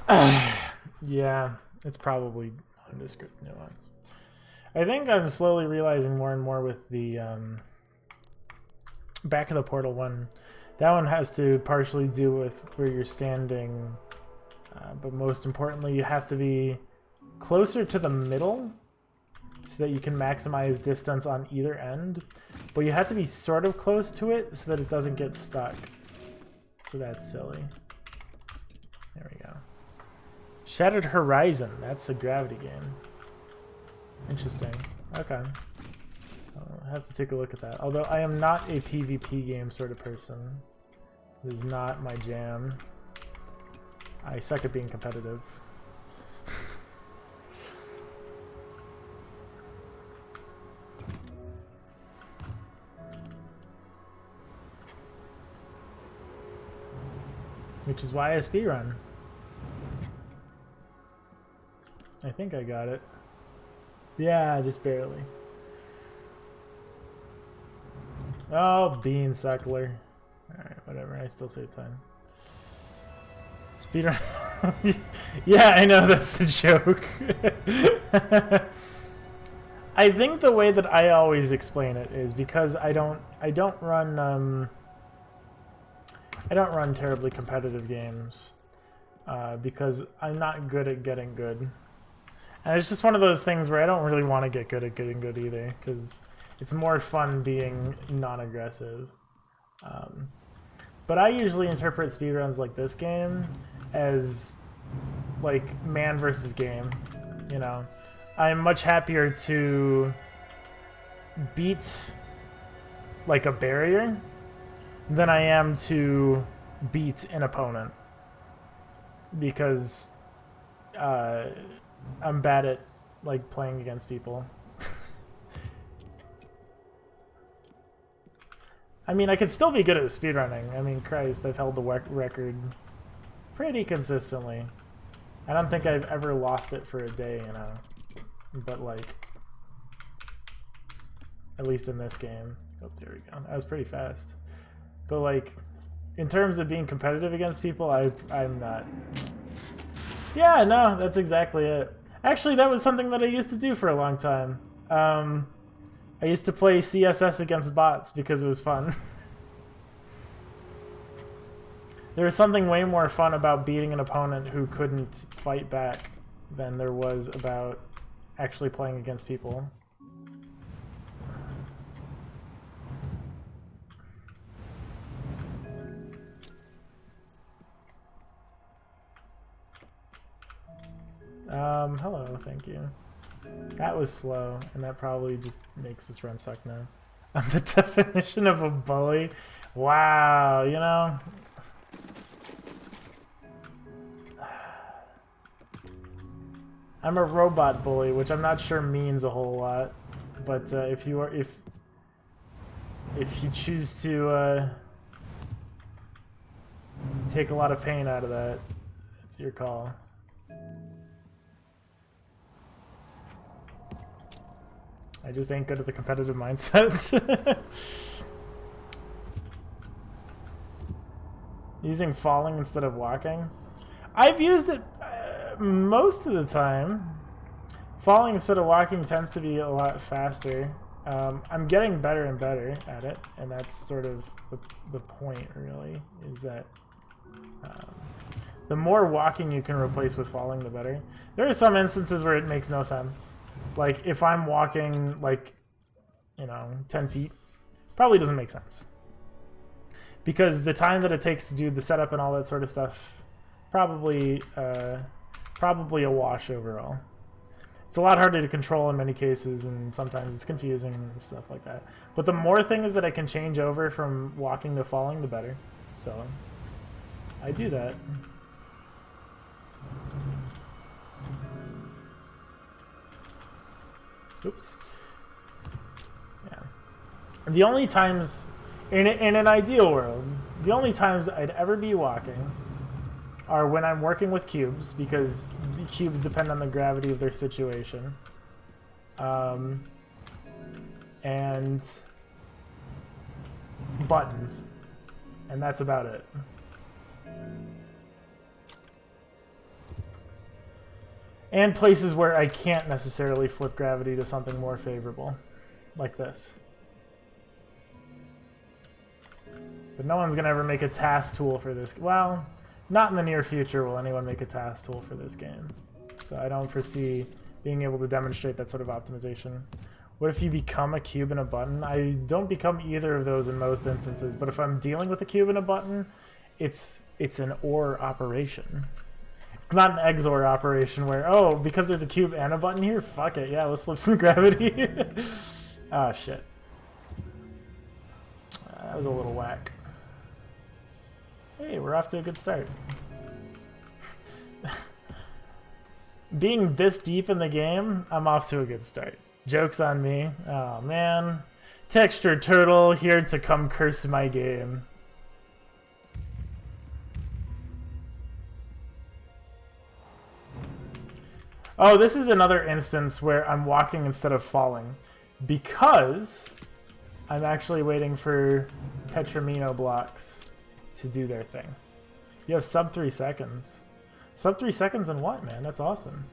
Yeah, it's probably nondescript nuance. I think I'm slowly realizing more and more with the Back of the Portal one. That one has to partially do with where you're standing, but most importantly, you have to be closer to the middle so that you can maximize distance on either end, but you have to be sort of close to it so that it doesn't get stuck. So that's silly. There we go. Shattered Horizon, that's the gravity game. Interesting. Okay. I'll have to take a look at that. Although I am not a PvP game sort of person. It is not my jam. I suck at being competitive. Which is why I speedrun. I think I got it. Yeah, just barely. Oh, bean suckler. Alright, whatever. I still save time. Speedrun. Yeah, I know, that's the joke. I think the way that I always explain it is because I don't run terribly competitive games because I'm not good at getting good. And it's just one of those things where I don't really want to get good at getting good either, because it's more fun being non-aggressive. But I usually interpret speedruns like this game as like man versus game, you know. I'm much happier to beat like a barrier than I am to beat an opponent, because I'm bad at like playing against people. I mean, I could still be good at speedrunning. I mean, Christ, I've held the record pretty consistently. I don't think I've ever lost it for a day, you know. But like, at least in this game. Oh, there we go. That was pretty fast. But like, in terms of being competitive against people, I'm not. Yeah, no, that's exactly it. Actually, that was something that I used to do for a long time. I used to play CSS against bots because it was fun. There was something way more fun about beating an opponent who couldn't fight back than there was about actually playing against people. Hello, thank you. That was slow, and that probably just makes this run suck now. I'm the definition of a bully. Wow, you know. I'm a robot bully, which I'm not sure means a whole lot, but if you choose to take a lot of pain out of that, it's your call. I just ain't good at the competitive mindset. Using falling instead of walking. I've used it most of the time. Falling instead of walking tends to be a lot faster. I'm getting better and better at it, and that's sort of the point, really, is that the more walking you can replace with falling, the better. There are some instances where it makes no sense. Like, if I'm walking, like, you know, 10 feet, probably doesn't make sense. Because the time that it takes to do the setup and all that sort of stuff, probably a wash overall. It's a lot harder to control in many cases, and sometimes it's confusing and stuff like that. But the more things that I can change over from walking to falling, the better. So, I do that. Oops. Yeah. The only times, in an ideal world, the only times I'd ever be walking are when I'm working with cubes, because the cubes depend on the gravity of their situation. And buttons. And that's about it. And places where I can't necessarily flip gravity to something more favorable, like this. But no one's going to ever make a task tool for this. Well, not in the near future will anyone make a task tool for this game. So I don't foresee being able to demonstrate that sort of optimization. What if you become a cube and a button? I don't become either of those in most instances, but if I'm dealing with a cube and a button, it's an OR operation. It's not an XOR operation where, oh, because there's a cube and a button here, fuck it, yeah, let's flip some gravity. Ah, shit. That was a little whack. Hey, we're off to a good start. Being this deep in the game, I'm off to a good start. Joke's on me. Oh, man. Texture Turtle here to come curse my game. Oh, this is another instance where I'm walking instead of falling. Because I'm actually waiting for Tetramino blocks to do their thing. You have sub 3 seconds. Sub 3 seconds in what, man? That's awesome.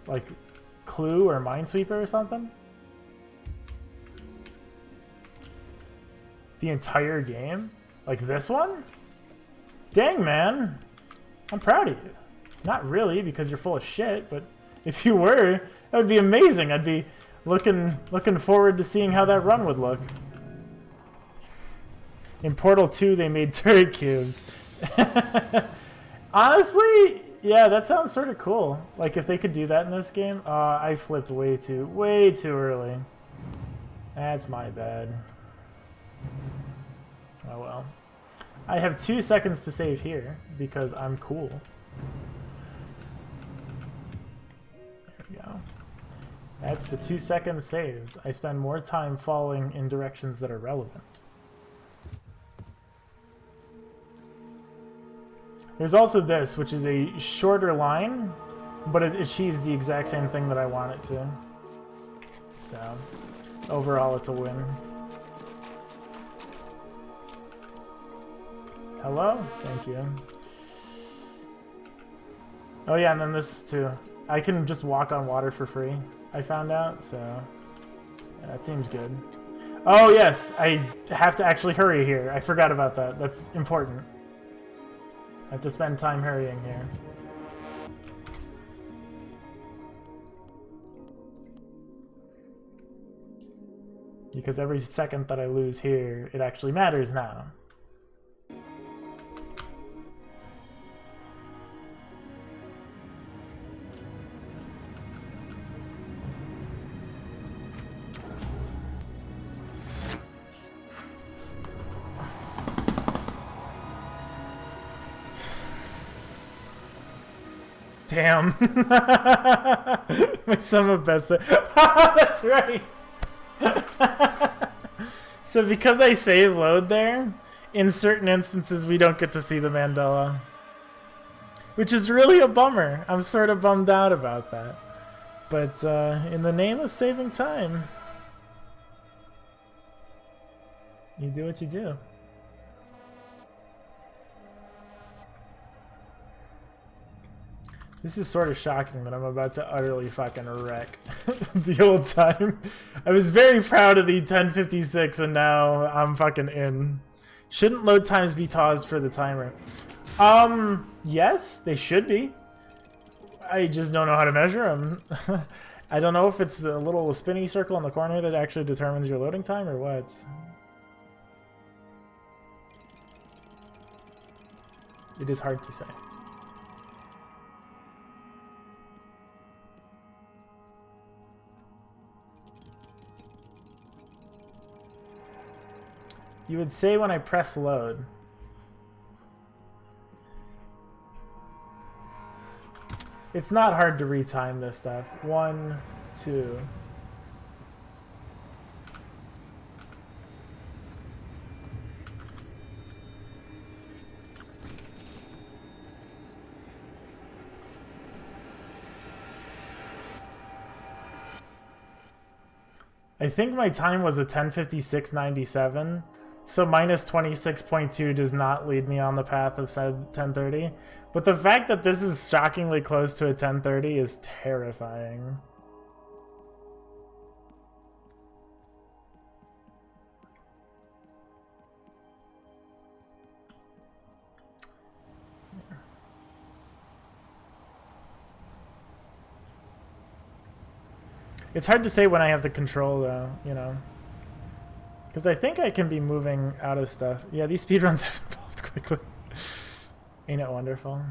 Like Clue or Minesweeper or something? The entire game? Like this one? Dang, man. I'm proud of you. Not really, because you're full of shit, but if you were, that would be amazing. I'd be looking forward to seeing how that run would look. In Portal 2, they made turret cubes. Honestly, yeah, that sounds sort of cool. Like, if they could do that in this game. I flipped way too early. That's my bad. Oh well. I have 2 seconds to save here, because I'm cool. There we go. That's the 2 seconds saved. I spend more time falling in directions that are relevant. There's also this, which is a shorter line, but it achieves the exact same thing that I want it to. So, overall, it's a win. Hello? Thank you. Oh yeah, and then this too. I can just walk on water for free, I found out, so yeah, that seems good. Oh yes, I have to actually hurry here. I forgot about that. That's important. I have to spend time hurrying here. Because every second that I lose here, it actually matters now. Damn. My son of best. That's right. So because I save load there, in certain instances we don't get to see the Mandela. Which is really a bummer. I'm sort of bummed out about that. But in the name of saving time, you do what you do. This is sort of shocking that I'm about to utterly fucking wreck the old time. I was very proud of the 1056 and now I'm fucking in. Shouldn't load times be paused for the timer? Yes, they should be. I just don't know how to measure them. I don't know if it's the little spinny circle in the corner that actually determines your loading time or what. It is hard to say. You would say when I press load. It's not hard to retime this stuff. 1, 2. I think my time was a 10:56.97. So minus 26.2 does not lead me on the path of said 1030. But the fact that this is shockingly close to a 1030 is terrifying. It's hard to say when I have the control, though, you know. Because I think I can be moving out of stuff. Yeah, these speedruns have evolved quickly. Ain't it wonderful?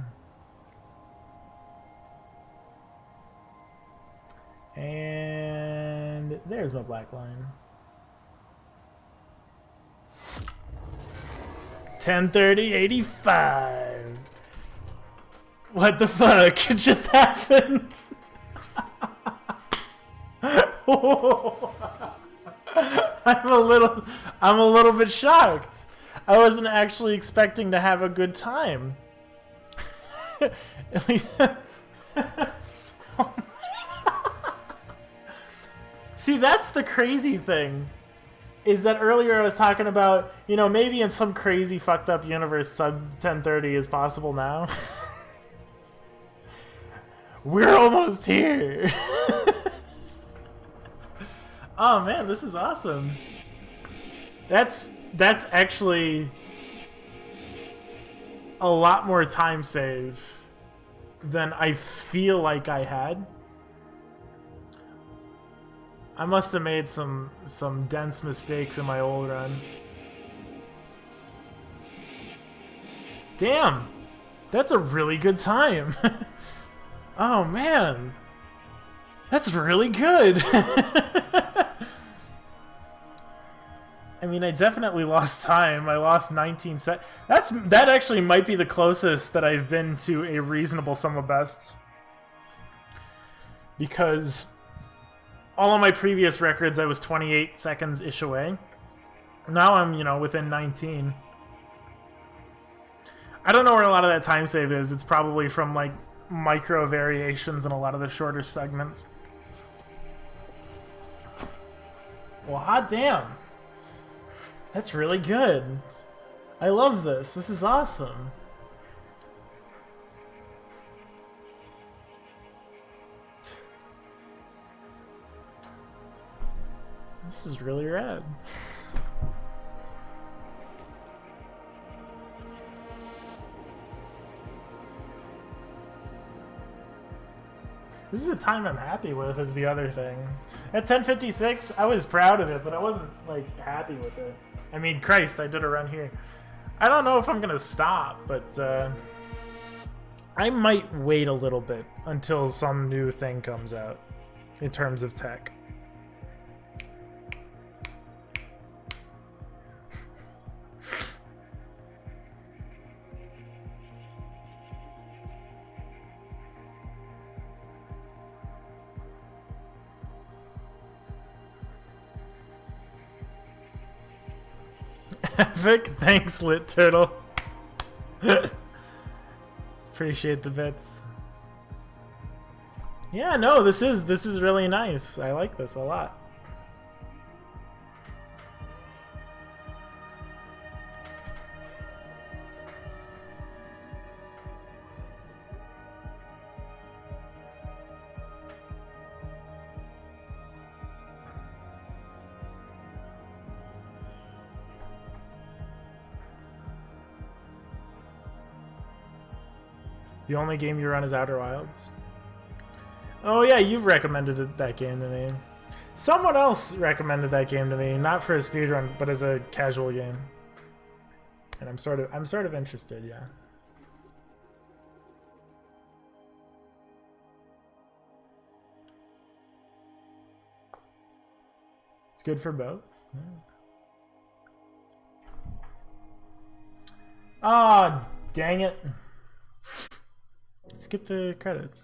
And there's my black line. 10:30:85. What the fuck? It just happened. I'm a little bit shocked. I wasn't actually expecting to have a good time. See, that's the crazy thing. Is that earlier I was talking about, you know, maybe in some crazy fucked up universe sub 1030 is possible now. We're almost here. Oh man, this is awesome. That's actually a lot more time save than I feel like I had. I must have made some dense mistakes in my old run. Damn! That's a really good time. Oh man. That's really good. I mean, I definitely lost time. I lost 19 seconds. That actually might be the closest that I've been to a reasonable sum of bests. Because all of my previous records, I was 28 seconds-ish away. Now I'm, you know, within 19. I don't know where a lot of that time save is. It's probably from, like, micro variations in a lot of the shorter segments. Well, hot damn. That's really good. I love this. This is awesome. This is really rad. This is a time I'm happy with, is the other thing. At 10:56, I was proud of it, but I wasn't, like, happy with it. I mean, Christ, I did a run here. I don't know if I'm gonna stop, but I might wait a little bit until some new thing comes out in terms of tech. Epic, thanks, Lit Turtle. Appreciate the bits. Yeah, no, this is really nice. I like this a lot. The only game you run is Outer Wilds. Oh yeah, you've recommended that game to me. Someone else recommended that game to me, not for a speedrun, but as a casual game. And I'm sort of interested, yeah. It's good for both. Ah, oh, dang it. Skip the credits.